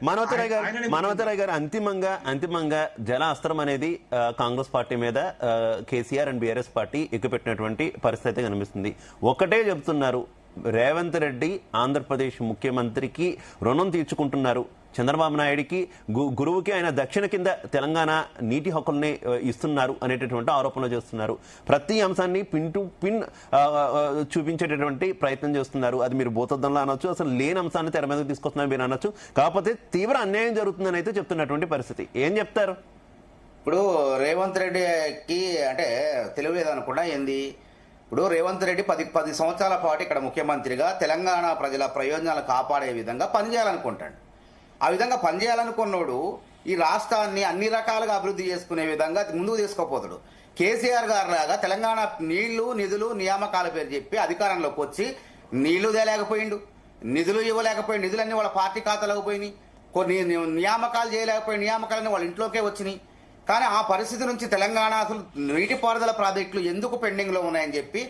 మానవతరాయ్ గారు అంతిమంగా జల అస్త్రం అనేది కాంగ్రెస్ పార్టీ మీద కేసీఆర్ అండ్ బీఆర్ఎస్ పార్టీ ఎక్కుపెట్టినటువంటి పరిస్థితి కనిపిస్తుంది. ఒకటే చెబుతున్నారు, రేవంత్ రెడ్డి ఆంధ్రప్రదేశ్ ముఖ్యమంత్రికి రుణం తీర్చుకుంటున్నారు, చంద్రబాబు నాయుడికి గురువుకి ఆయన దక్షిణ కింద తెలంగాణ నీటి హక్కుల్ని ఇస్తున్నారు అనేటటువంటి ఆరోపణలు చేస్తున్నారు. ప్రతి అంశాన్ని పిన్ టు పిన్ చూపించేటటువంటి ప్రయత్నం చేస్తున్నారు. అది మీరు భూతద్దంలో అనొచ్చు, అసలు లేని అంశాన్ని తెర మీదకి తీసుకొస్తున్నారు మీరు అనొచ్చు. కాకపోతే తీవ్ర అన్యాయం జరుగుతుందని అయితే చెప్తున్నటువంటి పరిస్థితి. ఏం చెప్తారు? ఇప్పుడు రేవంత్ రెడ్డికి అంటే తెలియలేదనుకున్నా ఏంది. ఇప్పుడు రేవంత్ రెడ్డి 10 సంవత్సరాల పాటు ఇక్కడ ముఖ్యమంత్రిగా తెలంగాణ ప్రజల ప్రయోజనాలు కాపాడే విధంగా పనిచేయాలనుకుంటాడు. ఆ విధంగా పనిచేయాలనుకున్నాడు ఈ రాష్ట్రాన్ని అన్ని రకాలుగా అభివృద్ధి చేసుకునే విధంగా ముందుకు తీసుకుపోతాడు. కేసీఆర్ గారు లాగా తెలంగాణ నీళ్లు నిధులు నియామకాల పేరు చెప్పి అధికారంలోకి వచ్చి నీళ్లు తేలేకపోయిండు, నిధులు ఇవ్వలేకపోయిండు, నిధులన్నీ వాళ్ళ పార్టీ ఖాతాలోకి పోయినాయి, కొన్ని నియామకాలు చేయలేకపోయి నియామకాలన్నీ వాళ్ళ ఇంట్లోకే వచ్చినాయి. కానీ ఆ పరిస్థితి నుంచి తెలంగాణ అసలు నీటిపారుదల ప్రాజెక్టులు ఎందుకు పెండింగ్లో ఉన్నాయని చెప్పి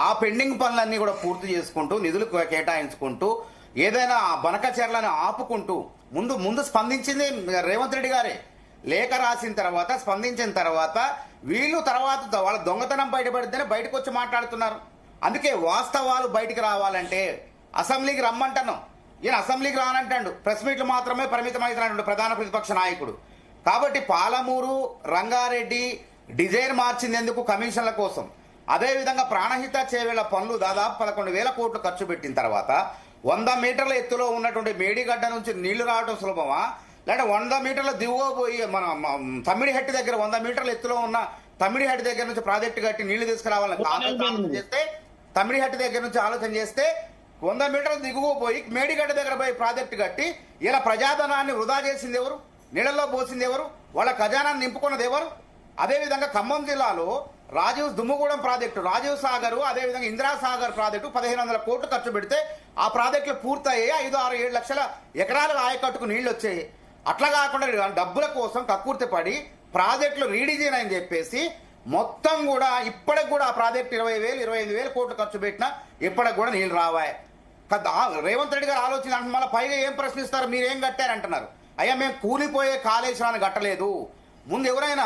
ఆ పెండింగ్ పనులన్నీ కూడా పూర్తి చేసుకుంటూ నిధులు కేటాయించుకుంటూ ఏదైనా బనకచర్లను ఆపుకుంటూ ముందు స్పందించింది రేవంత్ రెడ్డి గారే. లేఖ రాసిన తర్వాత స్పందించిన తర్వాత వీళ్ళు తర్వాత వాళ్ళ దొంగతనం బయటపడితేనే బయటకు వచ్చి మాట్లాడుతున్నారు. అందుకే వాస్తవాలు బయటికి రావాలంటే అసెంబ్లీకి రమ్మంటున్నాం. ఈయన అసెంబ్లీకి రానంటాడు, ప్రెస్ మీట్లు మాత్రమే పరిమితమవుతున్నాడు ప్రధాన ప్రతిపక్ష నాయకుడు. కాబట్టి పాలమూరు రంగారెడ్డి డిజైన్ మార్చింది ఎందుకు? కమిషన్ల కోసం. అదేవిధంగా ప్రాణహిత చేవేళ్ల పనులు దాదాపు 11,000 కోట్లు ఖర్చు పెట్టిన తర్వాత 100 మీటర్ల ఎత్తులో ఉన్నటువంటి మేడిగడ్డ నుంచి నీళ్లు రావడం సులభమా, లేదంటే 100 మీటర్ల దిగువబోయి మన తమ్మిడిహట్టి దగ్గర 100 మీటర్ల ఎత్తులో ఉన్న తమ్మిడిహట్టి దగ్గర నుంచి ప్రాజెక్టు కట్టి నీళ్లు తీసుకురావాలని ఆలోచన చేస్తే, తమ్మిడిహట్టి దగ్గర నుంచి ఆలోచన చేస్తే 100 మీటర్ల దిగువపోయి మేడిగడ్డ దగ్గర పోయి ప్రాజెక్టు కట్టి ఇలా ప్రజాధనాన్ని వృధా చేసింది ఎవరు? నీళ్లలో పోసింది ఎవరు? వాళ్ళ ఖజానాన్ని నింపుకున్నది ఎవరు? అదేవిధంగా ఖమ్మం జిల్లాలో దుమ్ముగూడెం ప్రాజెక్టు, రాజీవ్ సాగర్, అదేవిధంగా ఇందిరాసాగర్ ప్రాజెక్టు 1,500 కోట్లు ఖర్చు పెడితే ఆ ప్రాజెక్టులు పూర్తయ్యాయి. 5, 6, 7 లక్షల ఎకరాలకు ఆయకట్టుకు నీళ్లు వచ్చాయి. అట్లా కాకుండా డబ్బుల కోసం కక్కుర్తి పడి ప్రాజెక్టులు రీడిజైన్ అని చెప్పేసి మొత్తం కూడా ఇప్పటికి కూడా ఆ ప్రాజెక్టు 20,000, 25,000 కోట్లు ఖర్చు పెట్టినా ఇప్పటికి కూడా నీళ్లు రావాయి. రేవంత్ రెడ్డి గారు ఆలోచన మళ్ళీ పైగా ఏం ప్రశ్నిస్తారు, మీరేం కట్టారంటున్నారు. అయ్యా మేము కూలిపోయే కాళేశ్వరాన్ని కట్టలేదు. ముందు ఎవరైనా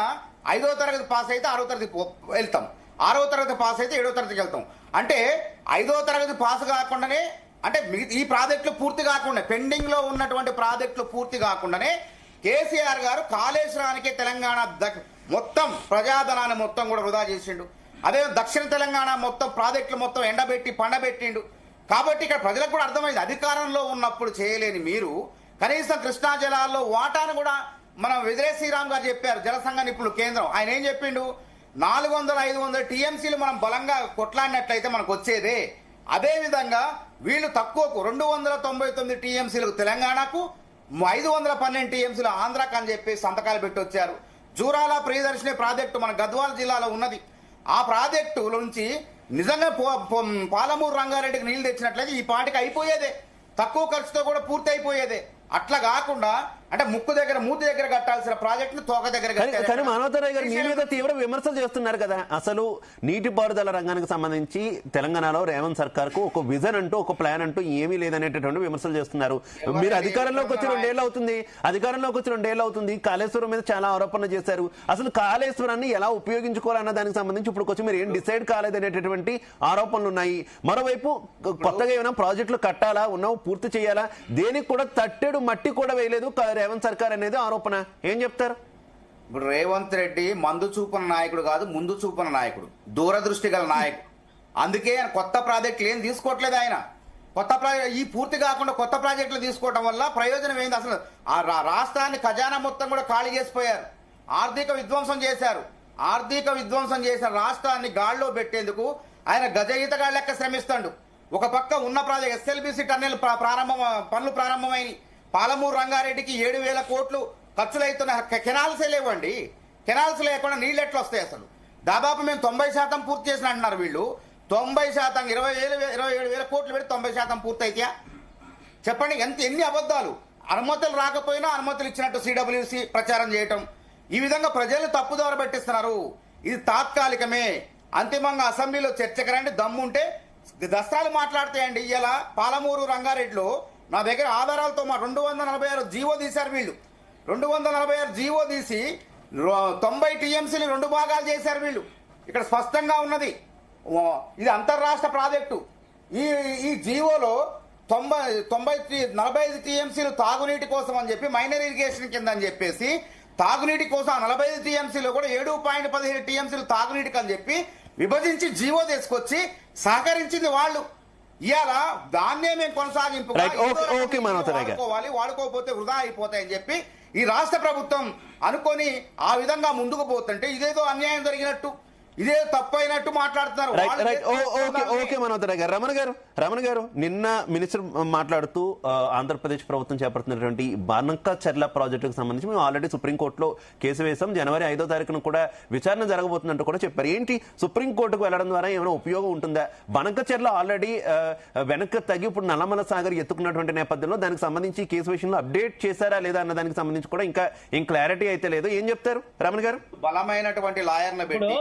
5వ తరగతి పాస్ అయితే 6వ తరగతి వెళ్తాం, 6వ తరగతి పాస్ అయితే 7వ తరగతికి వెళ్తాం. అంటే 5వ తరగతి పాస్ కాకుండానే, అంటే ఈ ప్రాజెక్టులు పూర్తి కాకుండా పెండింగ్ లో ఉన్నటువంటి ప్రాజెక్టులు పూర్తి కాకుండానే కేసీఆర్ గారు కాళేశ్వరానికి తెలంగాణ మొత్తం ప్రజాధనాన్ని మొత్తం కూడా వృధా చేసిండు. అదే దక్షిణ తెలంగాణ మొత్తం ప్రాజెక్టులు మొత్తం ఎండబెట్టి పండబెట్టిండు. కాబట్టి ఇక్కడ ప్రజలకు కూడా అర్థమైంది, అధికారంలో ఉన్నప్పుడు చేయలేని మీరు కనీసం కృష్ణా జలాల్లో వాటాను కూడా మనం విజయ శ్రీరామ్ గారు చెప్పారు, జలసంఘ నిపుణులు కేంద్రం. ఆయన ఏం చెప్పిండు, 400-500 టీఎంసీలు మనం బలంగా కొట్లాడినట్లయితే మనకు వచ్చేదే. అదేవిధంగా వీళ్ళు తక్కువకు 299 టీఎంసీలకు తెలంగాణకు, 512 టీఎంసీలు ఆంధ్రాకు అని చెప్పి సంతకాలు పెట్టి వచ్చారు. జూరాల ప్రియదర్శిని ప్రాజెక్టు మన గద్వాల జిల్లాలో ఉన్నది. ఆ ప్రాజెక్టు నుంచి నిజంగా పాలమూరు రంగారెడ్డికి నీళ్లు తెచ్చినట్లయితే ఈ పాటికి అయిపోయేదే, తక్కువ ఖర్చుతో కూడా పూర్తి అయిపోయేదే. అట్లా కాకుండా అంటే మూతి దగ్గర కట్టాల్సిన ప్రాజెక్టును తోక దగ్గర. కానీ మానవతరాయ్ గారు మీ మీద తీవ్ర విమర్శలు చేస్తున్నారు కదా. అసలు నీటిపారుదల రంగానికి సంబంధించి తెలంగాణలో రేవంత్ సర్కార్ కు ఒక విజన్ అంటూ ఒక ప్లాన్ అంటూ ఏమీ లేదనేటటువంటి విమర్శలు చేస్తున్నారు. మీరు అధికారంలోకి వచ్చి 2 ఏళ్ళు అవుతుంది. కాళేశ్వరం మీద చాలా ఆరోపణలు చేశారు. అసలు కాళేశ్వరాన్ని ఎలా ఉపయోగించుకోవాలన్న దానికి సంబంధించి ఇప్పుడు వచ్చి మీరు ఏం డిసైడ్ కాలేదనేటటువంటి ఆరోపణలు ఉన్నాయి. మరోవైపు కొత్తగా ఏమైనా ప్రాజెక్టులు కట్టాలా, ఉన్నావు పూర్తి చేయాలా, దేనికి కూడా తట్టెడు మట్టి కూడా వేయలేదు రేవంత్ సర్కార్ అనేది ఆరోపణ. ఏం చెప్తారు? ఇప్పుడు రేవంత్ రెడ్డి మందు చూపున నాయకుడు కాదు, ముందు చూపున నాయకుడు, దూరదృష్టి గల నాయకుడు. అందుకే ఆయన కొత్త ప్రాజెక్టులు ఏం తీసుకోవట్లేదు. ఆయన ఈ పూర్తి కాకుండా కొత్త ప్రాజెక్టులు తీసుకోవడం వల్ల ప్రయోజనం ఏంది? అసలు ఆ రాష్ట్రాన్ని ఖజానా మొత్తం కూడా ఖాళీ చేసిపోయారు, ఆర్థిక విధ్వంసం చేసిన రాష్ట్రాన్ని గాడిలో పెట్టేందుకు ఆయన గజయితగా లెక్క శ్రమిస్తాడు. ఒక పక్క ఉన్న ప్రాజెక్ట్ ఎస్ఎల్బిసి టన్నెల్ పనులు ప్రారంభమైనవి. పాలమూరు రంగారెడ్డికి 7,000 కోట్లు ఖర్చులైతున్న కెనాల్సే లేవండి. కెనాల్స్ లేకుండా నీళ్ళు ఎట్లా వస్తాయి? అసలు దాదాపు మేము 90% పూర్తి చేసిన అంటున్నారు వీళ్ళు. 90%, 27,000 కోట్లు పెట్టి 90% పూర్తి అయితే చెప్పండి, ఎన్ని అబద్ధాలు. అనుమతులు రాకపోయినా అనుమతులు ఇచ్చినట్టు సిడబ్ల్యూసి ప్రచారం చేయటం, ఈ విధంగా ప్రజలు తప్పుదారి పట్టిస్తున్నారు. ఇది తాత్కాలికమే. అంతిమంగా అసెంబ్లీలో చర్చకు రండి, దమ్ముంటే దసరాలు మాట్లాడతాయండి. ఇలా పాలమూరు రంగారెడ్డిలో నా దగ్గర ఆధారాలతో 246 జీవో తీశారు వీళ్ళు. 246 జీవో తీసి 90 టీఎంసీలు 2 భాగాలు చేశారు వీళ్ళు. ఇక్కడ స్పష్టంగా ఉన్నది. ఇది అంతర్రాష్ట్ర ప్రాజెక్టు. ఈ జీవోలో 45 టీఎంసీలు తాగునీటి కోసం అని చెప్పి, మైనర్ ఇరిగేషన్ కింద అని చెప్పేసి తాగునీటి కోసం 45 టీఎంసీలో కూడా 7.17 టీఎంసీలు తాగునీటికి అని చెప్పి విభజించి జీవో తీసుకొచ్చి సహకరించింది వాళ్ళు. ఇవాళ దాన్నే మేము కొనసాగింపుగా వాడుకోకపోతే వృధా అయిపోతాయని చెప్పి ఈ రాష్ట్ర ప్రభుత్వం అనుకొని ఆ విధంగా ముందుకు పోతుంటే ఇదేదో అన్యాయం జరిగినట్టు, ఇదే తప్పైనట్టు మాట్లాడుతున్నారు. రమణ గారు నిన్న మినిస్టర్ మాట్లాడుతూ ఆంధ్రప్రదేశ్ ప్రభుత్వం చేపడుతున్నటువంటి బానక్కచెర్ల ప్రాజెక్టుకు సంబంధించి మేము ఆల్రెడీ సుప్రీంకోర్టులో కేసు వేసాం, జనవరి 5వ తారీఖున కూడా విచారణ జరగబోతున్నట్టు కూడా చెప్పారు. ఏంటి సుప్రీంకోర్టుకు వెళ్లడం ద్వారా ఏమైనా ఉపయోగం ఉంటుందా? బానక్కచెర్ల ఆల్రెడీ వెనక్కి తగ్గి ఇప్పుడు నల్లమల సాగర్ ఎత్తుకున్నటువంటి నేపథ్యంలో దానికి సంబంధించి కేసు విషయంలో అప్డేట్ చేశారా లేదా అన్న దానికి సంబంధించి కూడా ఇంకా ఏం క్లారిటీ అయితే లేదు. ఏం చెప్తారు రమణ గారు? బలమైనటువంటి లాయర్ను పెట్టి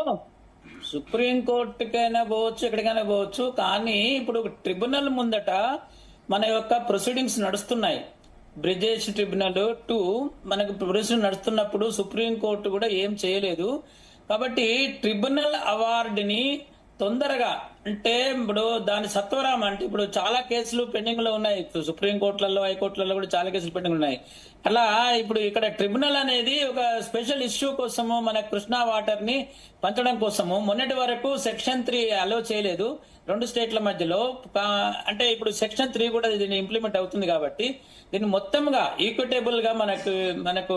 సుప్రీంకోర్టుకైనా పోవచ్చు, ఎక్కడికైనా పోవచ్చు, కానీ ఇప్పుడు ట్రిబ్యునల్ ముందట మన యొక్క ప్రొసీడింగ్స్ నడుస్తున్నాయి. బ్రిజేష్ ట్రిబ్యునల్ 2 మనకు ప్రొసీడింగ్ నడుస్తున్నప్పుడు సుప్రీంకోర్టు కూడా ఏం చేయలేదు. కాబట్టి ట్రిబ్యునల్ అవార్డుని తొందరగా, అంటే ఇప్పుడు దాని సత్వరం, అంటే ఇప్పుడు చాలా కేసులు పెండింగ్ లో ఉన్నాయి. సుప్రీంకోర్టులలో, హైకోర్టులలో కూడా చాలా కేసులు పెండింగ్ ఉన్నాయి. అలా ఇప్పుడు ఇక్కడ ట్రిబ్యునల్ అనేది ఒక స్పెషల్ ఇష్యూ కోసము, మన కృష్ణా వాటర్ ని పంచడం కోసము మొన్నటి వరకు సెక్షన్ 3 అలో చేయలేదు 2 స్టేట్ల మధ్యలో. అంటే ఇప్పుడు సెక్షన్ 3 కూడా దీన్ని ఇంప్లిమెంట్ అవుతుంది కాబట్టి దీన్ని మొత్తంగా ఈక్విటబుల్ గా మనకు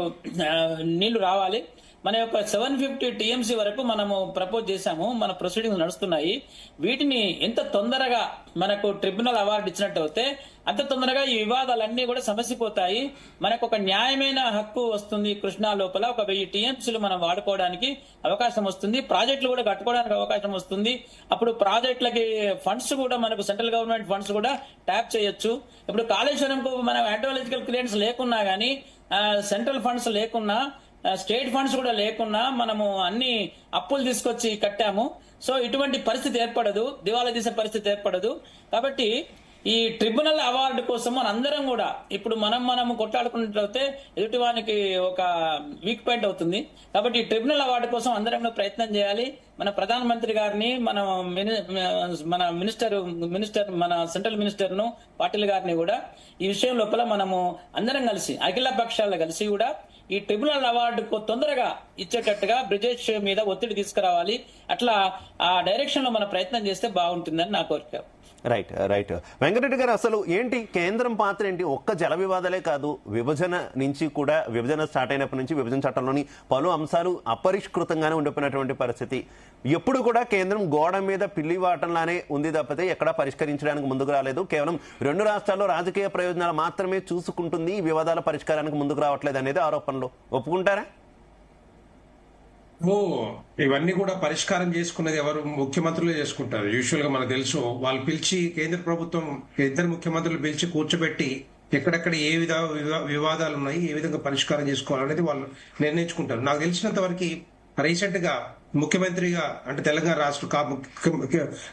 నీళ్లు రావాలి. మన యొక్క 750 టీఎంసీ వరకు మనము ప్రపోజ్ చేశాము. మన ప్రొసీడింగ్స్ నడుస్తున్నాయి. వీటిని ఎంత తొందరగా మనకు ట్రిబ్యునల్ అవార్డు ఇచ్చినట్టు అయితే అంత తొందరగా ఈ వివాదాలన్నీ కూడా సమసిపోతాయి. మనకు ఒక న్యాయమైన హక్కు వస్తుంది. కృష్ణా లోపల ఒక 1000 టీఎంసీలు మనం వాడుకోవడానికి అవకాశం వస్తుంది. ప్రాజెక్టులు కూడా కట్టుకోవడానికి అవకాశం వస్తుంది. అప్పుడు ప్రాజెక్టులకి ఫండ్స్ కూడా మనకు సెంట్రల్ గవర్నమెంట్ ఫండ్స్ కూడా ట్యాప్ చేయొచ్చు. ఇప్పుడు కాళేశ్వరంకు మనం హైడ్రాలజికల్ క్లియరెన్స్ లేకున్నా గానీ, సెంట్రల్ ఫండ్స్ లేకున్నా, స్టేట్ ఫండ్స్ కూడా లేకున్నా మనము అన్ని అప్పులు తీసుకొచ్చి కట్టాము. సో ఇటువంటి పరిస్థితి ఏర్పడదు, దివాలా తీసే పరిస్థితి ఏర్పడదు. కాబట్టి ఈ ట్రిబ్యునల్ అవార్డు కోసం మనందరం కూడా ఇప్పుడు మనము కొట్లాడుకున్నట్లయితే ఎదుటివానికి ఒక వీక్ పాయింట్ అవుతుంది. కాబట్టి ఈ ట్రిబ్యునల్ అవార్డు కోసం అందరం ప్రయత్నం చేయాలి. మన ప్రధానమంత్రి గారిని, మన మినిస్టర్ మన సెంట్రల్ మినిస్టర్ ను, పాటిల్ గారిని కూడా ఈ విషయం లోపల మనము అందరం కలిసి, అఖిల పక్షాలు కలిసి కూడా ఈ ట్రిబ్యునల్ అవార్డుకు తొందరగా ఇచ్చేటట్టుగా బ్రిజేష్ మీద ఒత్తిడి తీసుకురావాలి. అట్లా ఆ డైరెక్షన్ లో మనం ప్రయత్నం చేస్తే బాగుంటుందని నా కోరిక. రైట్ వెంకటరెడ్డి గారు, అసలు ఏంటి కేంద్రం పాత్ర ఏంటి? ఒక్క జల వివాదాలే కాదు, విభజన నుంచి కూడా, విభజన స్టార్ట్ అయినప్పటి నుంచి విభజన చట్టంలోని పలు అంశాలు అపరిష్కృతంగానే ఉండిపోయినటువంటి పరిస్థితి. ఎప్పుడు కూడా కేంద్రం గోడ మీద పిల్లి వాటంలానే ఉంది తప్పితే ఎక్కడా పరిష్కరించడానికి ముందుకు రాలేదు. కేవలం 2 రాష్ట్రాల్లో రాజకీయ ప్రయోజనాలు మాత్రమే చూసుకుంటుంది, వివాదాల పరిష్కారానికి ముందుకు రావట్లేదు అనేది ఆరోపణలు. ఒప్పుకుంటారా? ఇవన్నీ కూడా పరిష్కారం చేసుకున్నది ఎవరు? ముఖ్యమంత్రులు చేసుకుంటారు. యూజువల్ గా మనకు తెలుసు, వాళ్ళు పిలిచి, కేంద్ర ప్రభుత్వం 2 ముఖ్యమంత్రులు పిలిచి కూర్చోబెట్టి ఎక్కడెక్కడ ఏ వివాదాలు ఉన్నాయి, ఏ విధంగా పరిష్కారం చేసుకోవాలనేది వాళ్ళు నిర్ణయించుకుంటారు. నాకు తెలిసినంత వరకు రీసెంట్ గా ముఖ్యమంత్రిగా, అంటే తెలంగాణ రాష్ట్ర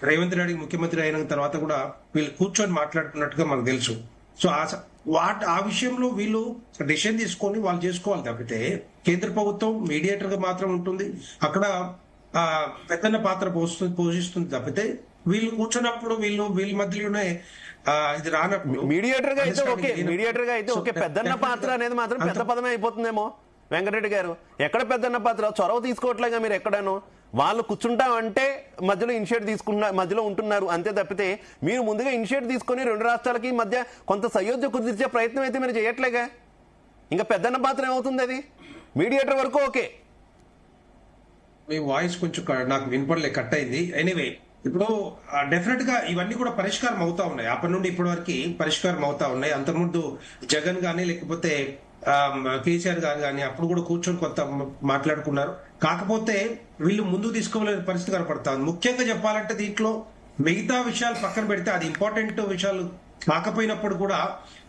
రేవంత్ రెడ్డి ముఖ్యమంత్రి అయిన తర్వాత కూడా వీళ్ళు కూర్చొని మాట్లాడుకున్నట్టుగా మనకు తెలుసు. సో ఆ విషయంలో వీళ్ళు డిసిషన్ తీసుకొని వాళ్ళు చేసుకోవాలి తప్పితే కేంద్ర ప్రభుత్వం మీడియేటర్ గా మాత్రం ఉంటుంది, అక్కడ పెద్దన్న పాత్ర పోషిస్తుంది తప్పితే వీళ్ళు కూర్చున్నప్పుడు వీళ్ళ మధ్యలోనే ఇది రానప్పుడు మీడియేటర్ గా అయితే ఓకే, పెద్దన్న పాత్ర అనేది మాత్రం పెద్ద పదమే అయిపోతుందేమో. వెంకటరెడ్డి గారు, ఎక్కడ పెద్దన్న పాత్ర? చొరవ తీసుకోవట్లేగా మీరు ఎక్కడాను. వాళ్ళు కూర్చుంటామంటే మధ్యలో ఇనిషియేట్ మధ్యలో ఉంటున్నారు అంతే తప్పితే మీరు ముందుగా ఇనిషియేట్ తీసుకొని 2 రాష్ట్రాలకి మధ్య కొంత సయోధ్య కుదిర్చే ప్రయత్నం అయితే మీరు చేయట్లేగా. ఇంకా పెద్దన్న పాత్ర ఏమవుతుంది? అది మీడియేటర్ వరకు ఓకే. మీ వాయిస్ కొంచెం నాకు వినపడలే, కట్ అయింది. ఎనీవే, ఇప్పుడు డెఫినెట్ గా ఇవన్నీ కూడా పరిష్కారం అవుతా ఉన్నాయి. అప్పటి నుండి ఇప్పటి వరకు పరిష్కారం అవుతా ఉన్నాయి. అంతకుముందు జగన్ గానీ లేకపోతే కేసీఆర్ గారు కానీ అప్పుడు కూడా కూర్చొని కొంత మాట్లాడుకున్నారు. కాకపోతే వీళ్ళు ముందుకు తీసుకోలేని పరిస్థితి కనపడతాను. ముఖ్యంగా చెప్పాలంటే దీంట్లో మిగతా విషయాలు పక్కన పెడితే, అది ఇంపార్టెంట్ విషయాలు కాకపోయినప్పుడు కూడా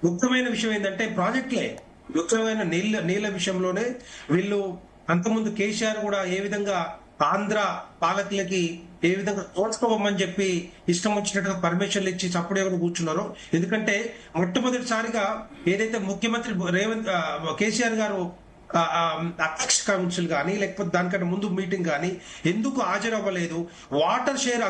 ముఖ్యమైన విషయం ఏంటంటే ప్రాజెక్టులే. ముఖ్యమైన నీళ్ల విషయంలోనే వీళ్ళు అంతకుముందు కేసీఆర్ కూడా ఏ విధంగా ఆంధ్ర పాలకులకి ఏ విధంగా తోచుకోవమని చెప్పి ఇష్టం వచ్చినట్టుగా పర్మిషన్లు ఇచ్చి చప్పుడు ఎవరు కూర్చున్నారో. ఎందుకంటే మొట్టమొదటిసారిగా ఏదైతే ముఖ్యమంత్రి కేసీఆర్ గారు అధ్యక్ష కౌన్సిల్ కానీ లేకపోతే దానికంటే ముందు మీటింగ్ కానీ ఎందుకు హాజరవ్వలేదు, వాటర్ షేరింగ్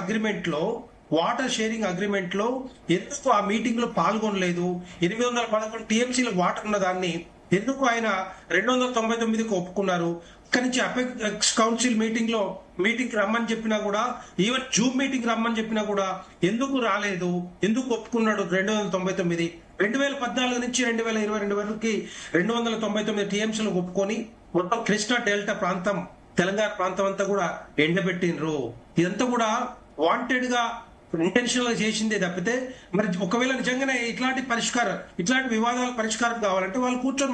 అగ్రిమెంట్ లో ఎందుకు ఆ మీటింగ్ లో పాల్గొనలేదు, 811 టీఎంసీల వాటర్ ఉన్న దాన్ని ఎందుకు ఆయన 299కి ఒప్పుకున్నారు, ఇక్కడి నుంచి అపెక్స్ కౌన్సిల్ మీటింగ్ రమ్మని చెప్పినా కూడా, ఈవెన్ జూమ్ మీటింగ్ రమ్మని చెప్పినా కూడా ఎందుకు రాలేదు, ఎందుకు ఒప్పుకున్నాడు 299. 2014 నుంచి 2022 వరకు 299 టీఎంసీలు ఒప్పుకొని మొత్తం కృష్ణా డెల్టా ప్రాంతం, తెలంగాణ ప్రాంతం అంతా కూడా ఎండబెట్టినరు. ఇదంతా కూడా వాంటెడ్ గా ఇంటెన్షనల్ గా చేసిందే తప్పితే, మరి ఒకవేళ నిజంగానే ఇట్లాంటి వివాదాల పరిష్కారం కావాలంటే వాళ్ళు కూర్చొని